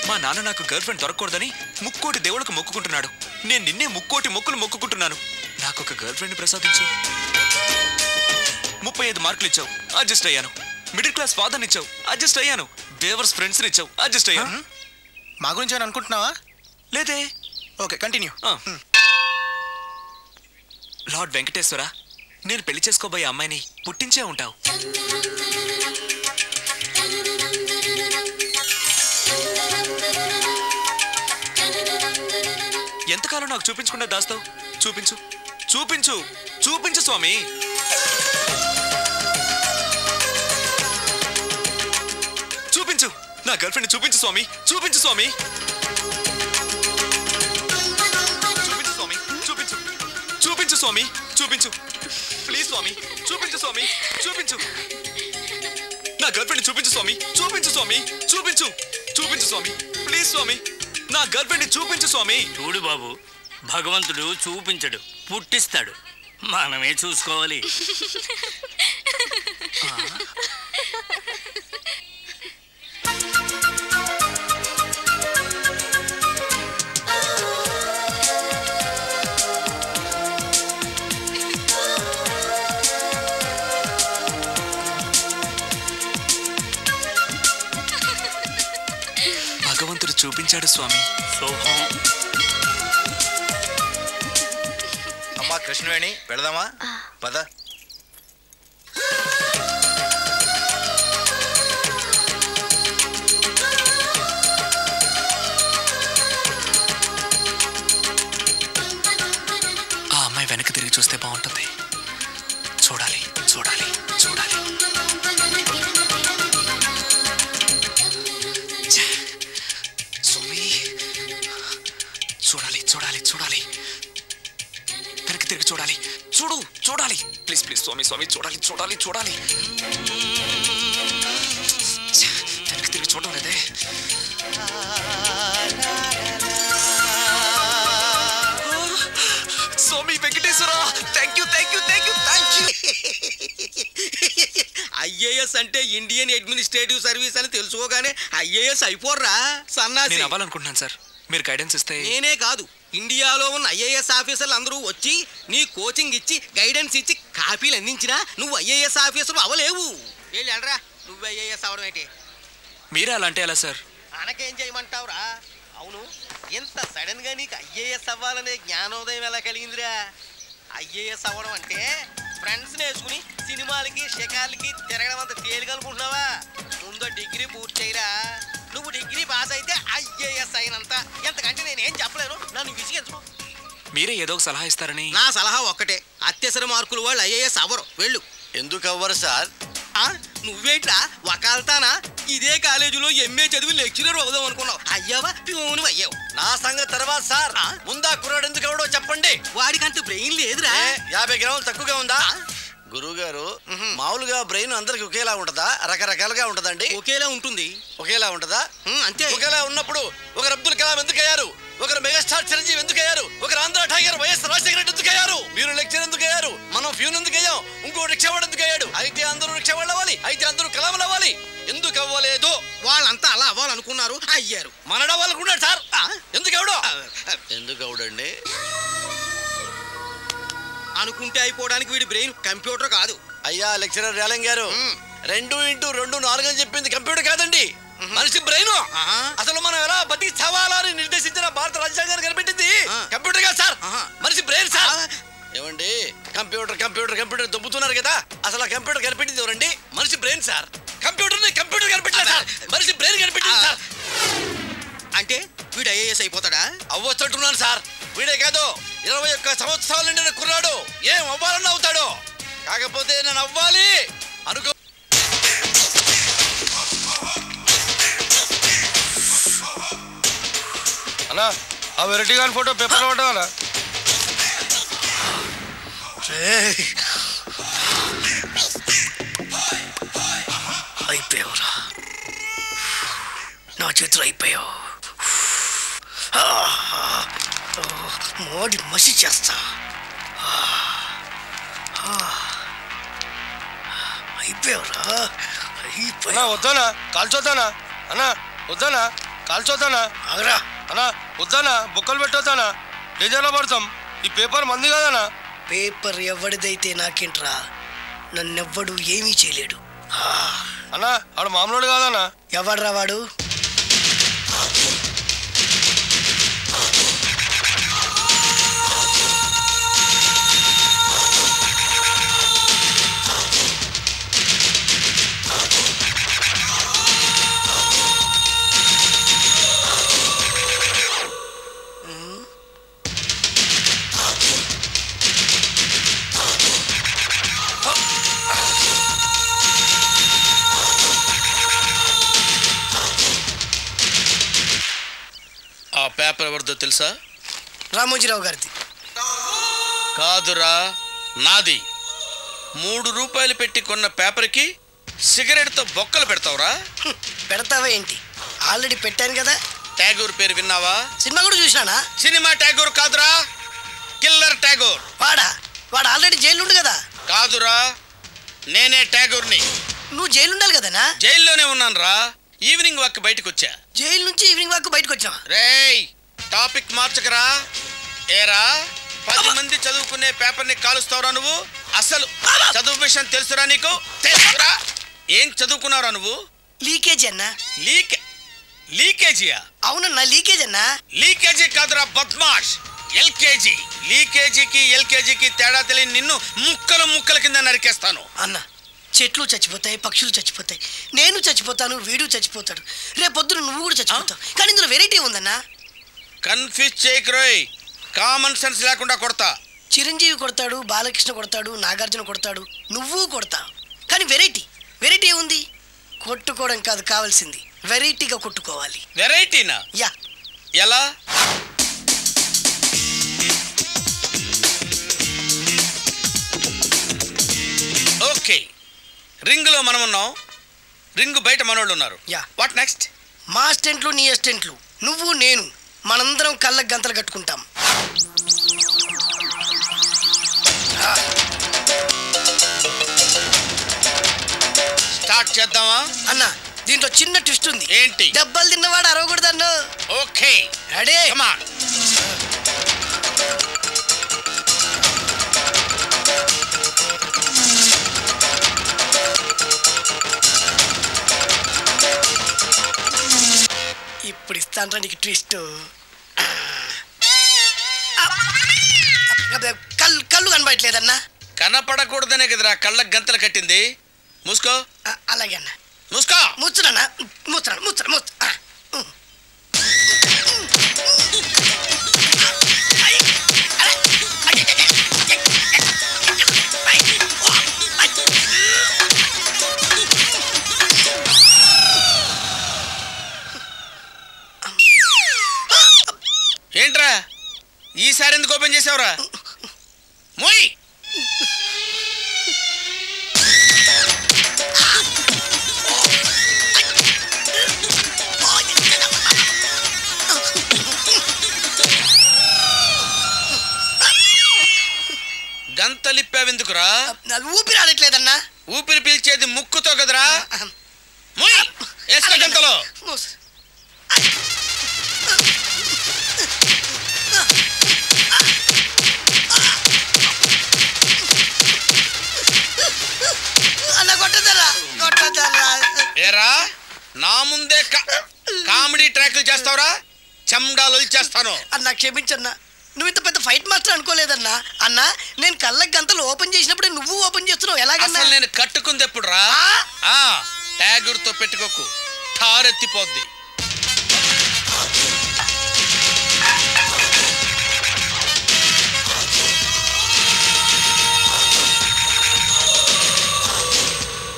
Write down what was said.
మా నాన్న నాకు గర్ల్ ఫ్రెండ్ దొరకకూడదని ముక్కోటి దేవుళ్ళకు మొక్కుకుంటున్నాడు. నేను నిన్నే ముక్కోటి మొక్కులు మొక్కుకుంటున్నాను. నాకు ఒక గర్ల్ ఫ్రెండ్ ప్రసాదించు. 35 మార్కులు ఇచ్చావు, అడ్జస్ట్ అయ్యాను. మిడిల్ క్లాస్ ఫాదర్ని ఇచ్చావు, అడ్జస్ట్ అయ్యాను. బేవర్స్ ఫ్రెండ్స్ని ఇచ్చావు, అడ్జస్ట్ అయ్యాను. మా గురించి అని అనుకుంటున్నావా? లేదే. Okay, continue. లార్డ్ వెంకటేశ్వర, నేను పెళ్లి చేసుకోబోయే అమ్మాయిని పుట్టించే ఉంటావు. ఎంతకాలం నాకు చూపించకుండా దాస్తావు? చూపించు, చూపించు, చూపించు స్వామి. చూపించు, నా గర్ల్ ఫ్రెండ్ చూపించు స్వామి, చూపించు స్వామి. చూపించు స్వామి, చూపించు, చూపించు స్వామి, చూపించు. ప్లీజ్ స్వామి, చూపించు స్వామి, చూపించు. నా గర్ల్ ఫ్రెండ్ చూపించు స్వామి, చూపించు స్వామి, చూపించు, చూపించు స్వామి. ప్లీజ్ స్వామి, నా గర్ల్ ఫ్రెండ్ చూపించు స్వామి. చూడు బాబు, భగవంతుడు చూపించడు, పుట్టిస్తాడు. మనమే చూసుకోవాలి. భగవంతుడు చూపించాడు స్వామి. శోభం. అమ్మా కృష్ణవేణి, వెళదామా? పద. ఆ అమ్మాయి వెనక్కి తిరిగి చూస్తే బాగుంటుంది. చూడాలి, చూడాలి, చూడాలి. స్వామి, చూడాలి, చూడాలి, చూడాలి. వెనక్కి తిరిగి చూడాలి. చూడు, చూడాలి. ప్లీజ్ ప్లీజ్ స్వామి, స్వామి, చూడాలి, చూడాలి, చూడాలి. వెనక్కి తిరిగి చూడడం లేదే. Swami Venkateswara, thank you, thank you, thank you, thank you. IAS అంటే ఇండియన్ అడ్మినిస్ట్రేటివ్ సర్వీస్ అని తెలుసుకోగానే ఐఏఎస్ అయిపోర్రా సన్నాసి. నేను అవ్వాలనుకుంటున్నాను సార్, మీరు గైడెన్స్ ఇస్తే. నేనే కాదు, ఇండియాలో ఉన్న ఐఏఎస్ ఆఫీసర్లు అందరూ వచ్చి నీ కోచింగ్ ఇచ్చి గైడెన్స్ ఇచ్చి కాపీలు అందించినా నువ్వు ఐఏఎస్ ఆఫీసర్ అవ్వలేవు. వెళ్ళరా, నువ్వు ఐఏఎస్ అవ్వడం ఏంటి? మీరే అలా అంటే ఎలా సార్? అనకేం చేయమంటావురా? అవును, ఎంత సడన్ గా నీకు ఐఏఎస్ అవ్వాలనే జ్ఞానోదయం ఎలా కలిగిందిరా? ఐఏఎస్ అవ్వడం అంటే ఫ్రెండ్స్ వేసుకుని సినిమాలకి షికార్లకి తిరగడం అంత తేలికనుకుంటున్నావా? ముందు డిగ్రీ పూర్తి చేయరా. నువ్వు డిగ్రీ పాస్ అయితే ఐఏఎస్ అయినంత. ఎంతకంటే నేనేం చెప్పలేను, నన్ను విసిగించు. మీరే ఏదో ఒక సలహా ఇస్తారని. నా సలహా ఒక్కటే, అత్యవసర మార్కులు వాళ్ళు ఐఏఎస్ అవ్వరు. వెళ్ళు. ఎందుకు అవ్వరు సార్? నువ్వేంట్రా వకాల్తానా? ఇదే కాలేజీలో ఎంఏ చదివి లెక్చరర్ అవుదాం అనుకున్నావు, అయ్యావా ప్యూను అయ్యావు. నా సంగతి తర్వాత సార్, ముందా కుర్రాడు ఎందుకు అవడో చెప్పండి. వాడికంత బ్రెయిన్ లేదురా. 50 గ్రాములు తక్కువగా ఉందా? గురువు గారు, మామూలుగా బ్రెయిన్ అందరికి ఒకేలా ఉంటదా, రకరకాలుగా ఉంటదండి? ఒకేలా ఉంటుంది. ఒకేలా ఉంటదా? అంతే. ఒకేలా ఉన్నప్పుడు ఒకరు అబ్దుల్ కలాం ఎందుకు అయ్యారు, ఒకరు మెగాస్టార్ చిరంజీవి ఎందుకు అయ్యారు, ఒకరు ఆంధ్ర టైగర్ వైఎస్ రాజశేఖర రెడ్డి ఎందుకు అయ్యారు, మీరు లెక్చర్ ఎందుకు అయ్యారు, మనం ఫ్యూన్ ఎందుకు అయ్యాం, ఇంకో రిక్షావాడు ఎందుకు అయ్యాడు? అయితే అందరూ రిక్షావాళ్ళు అవ్వాలి, అయితే అందరూ కలాములు అవ్వాలి. ఎందుకు అవ్వలేదు? వాళ్ళంతా అలా అవ్వాలనుకున్నారు, అయ్యారు. మనడవ్వాలనుకున్నాడు సార్. ఎందుకు అవడు? ఎందుకు అవడండి? అనుకుంటే అయిపోవడానికి వీడి బ్రెయిన్ కంప్యూటర్ కాదు. అయ్యా లెక్చరర్ రేలంగ్ గారు, 2 × 2 4 అని చెప్పింది కంప్యూటర్ కాదండి, మనిషి బ్రెయిన్. అసలు మనం ఎలా బతికి చవాలని నిర్దేశించిన భారత రాజ్యాంగాన్ని కనిపెట్టింది కంప్యూటర్ కాదు సార్, మనిషి బ్రెయిన్ సార్. ఏమండి, కంప్యూటర్ కంప్యూటర్ కంప్యూటర్ దొబ్బుతున్నారు కదా, అసలు ఆ కంప్యూటర్ కనిపెట్టింది ఎవరండి? మనిషి బ్రెయిన్ సార్. కంప్యూటర్ కనిపెట్టారు సార్, మనిషి బ్రెయిన్ కనిపెట్టింది సార్. అంటే వీడు ఐఏఎస్ అయిపోతాడా? అవ్వచ్చుంటున్నాను సార్. వీడే కాదు, 21 సంవత్సరాలు నిండిన కుర్రాడు ఏం అవ్వాలని అవుతాడో. కాకపోతే నేను అవ్వాలి అనుకో. అన్నా, ఆ వెరైటీ గాని ఫోటో పేపర్లో పడ్డా? అయిపోయావురా, నా చేతులు అయిపోయావు. మోడి మసి చేస్తా. అయిపోయావురా, అయిపోయా. వద్దానా? కాల్చొద్దానా? అన్నా వద్దానా? కాల్చొద్దానా ఆగరా అన్నా వద్దానా బుక్కలు పెట్టొద్దానా డేంజర్లో పడతాం ఈ పేపర్ మంది కాదనా పేపర్ ఎవడిదైతే నాకేంట్రా నన్నెవ్వడు ఏమీ చేయలేడు అన్నా ఆడు మామూలు కాదనా ఎవడ్రా వాడు ఆ పేపర్ ఎవరిదో తెలుసా? రామోజీరావు గారిది. కాదురా, నాది. 3 రూపాయలు పెట్టి కొన్న పేపర్కి సిగరెట్తో బొక్కలు పెడతావురా? పెడతావా ఏంటి? ఆల్రెడీ పెట్టాను కదా. ట్యాగూర్ పేరు విన్నావా? సినిమా కూడా చూసినానా? సినిమా ట్యాగూర్ కాదురా, కిల్లర్ ట్యాగూర్. వాడు ఆల్రెడీ జైలు ఉండు కదా. కాదురా, నేనే ట్యాగూర్ని. నువ్వు జైలు ఉండాలి కదనా? జైల్లోనే ఉన్నాను రా. ఈవినింగ్ వాక్ బయటకు వచ్చా. జైలు నుంచి ఈవినింగ్ వాక్ బయటకు వచ్చావా? రేయ్, టాపిక్ మార్చకరా. ఏరా, 10 మంది చదువుకునే పేపర్ని కాలుస్తావురా నువ్వు? అసలు చదువు విషయం తెలుసురా నీకు? తెలుసురా? ఏం చదువుకున్నావురా నువ్వు? లీకేజీ అన్నా. లీకేజీయా? అవునన్నా, లీకేజ్ అన్నా. లీకేజీ కాదురా బద్మాష్, ఎల్కేజీ. లీకేజీకి ఎల్కేజీకి తేడా తెలియని నిన్ను ముక్కల కింద నరికేస్తాను. అన్న, చెట్లు చచ్చిపోతాయి, పక్షులు చచ్చిపోతాయి, నేను చచ్చిపోతాను, వీడు చచ్చిపోతాడు, రేపొద్దున నువ్వు కూడా చచ్చిపోతావు. కానీ ఇందులో వెరైటీ ఉందన్నా. కన్ఫ్యూజ్ చేయకురోయ్, కామన్ సెన్స్ లేకుండా కొడతా. చిరంజీవి కొడతాడు, బాలకృష్ణ కొడతాడు, నాగార్జున కొడతాడు, నువ్వు కొడతావు. కానీ వెరైటీ ఉంది. కొట్టుకోవడం కాదు కావాల్సింది, వెరైటీగా కొట్టుకోవాలి. వెరైటీనా? యా. ఎలా? ఓకే, రింగులో మనం ఉన్నాం, రింగు బయట మనోళ్ళు ఉన్నారు. యా. What next? మా అసిస్టెంట్లు, నీ అసిస్టెంట్లు, నువ్వు నేను, మనందరం కళ్ళకు గంతలు కట్టుకుంటాం. స్టార్ట్ చేద్దామా? అన్న, దీంట్లో చిన్న ట్విస్ట్ ఉంది. ఏంటి? దెబ్బలు తిన్నవాడు అరవకూడదన్ను. Okay, ready? Come on. ఇప్పుడు ఇస్తాను నీకు ట్విస్ట్. కళ్ళు కనబడట్లేదన్నా. కనపడకూడదనే కదరా కళ్ళకు గంతలు కట్టింది. మూసుకో. అలాగే అన్న. మూసుకో. ముచ్చునన్నా, ముచ్చున. ఏంట్రా ఈసారి ఎందుకు ఓపెన్ చేసావురా? మోయ్. గంతలిప్పావెందుకురా? ఊపిరి ఆడట్లేదన్నా. ఊపిరి పీల్చేది ముక్కుతో కదరా. మోయ్, వేసుకో గంతలో. ఏరా, నా ముందే కామెడీ ట్రాక్లు చేస్తావురా? చెమ్డాలు చేస్తాను. అన్నా క్షమించన్నా, నువ్వు ఇంత పెద్ద ఫైట్ మాస్టర్ అనుకోలేదన్నా. అన్నా, నేను కళ్ళకి గంతలు ఓపెన్ చేసినప్పుడు నువ్వు ఓపెన్ చేస్తున్నావు ఎలాగన్నా? అసలు నేను కట్టుకుంది ఎప్పుడు రా? ట్యాగూర్తో పెట్టుకోకు, ఠారెత్తిపోద్ది.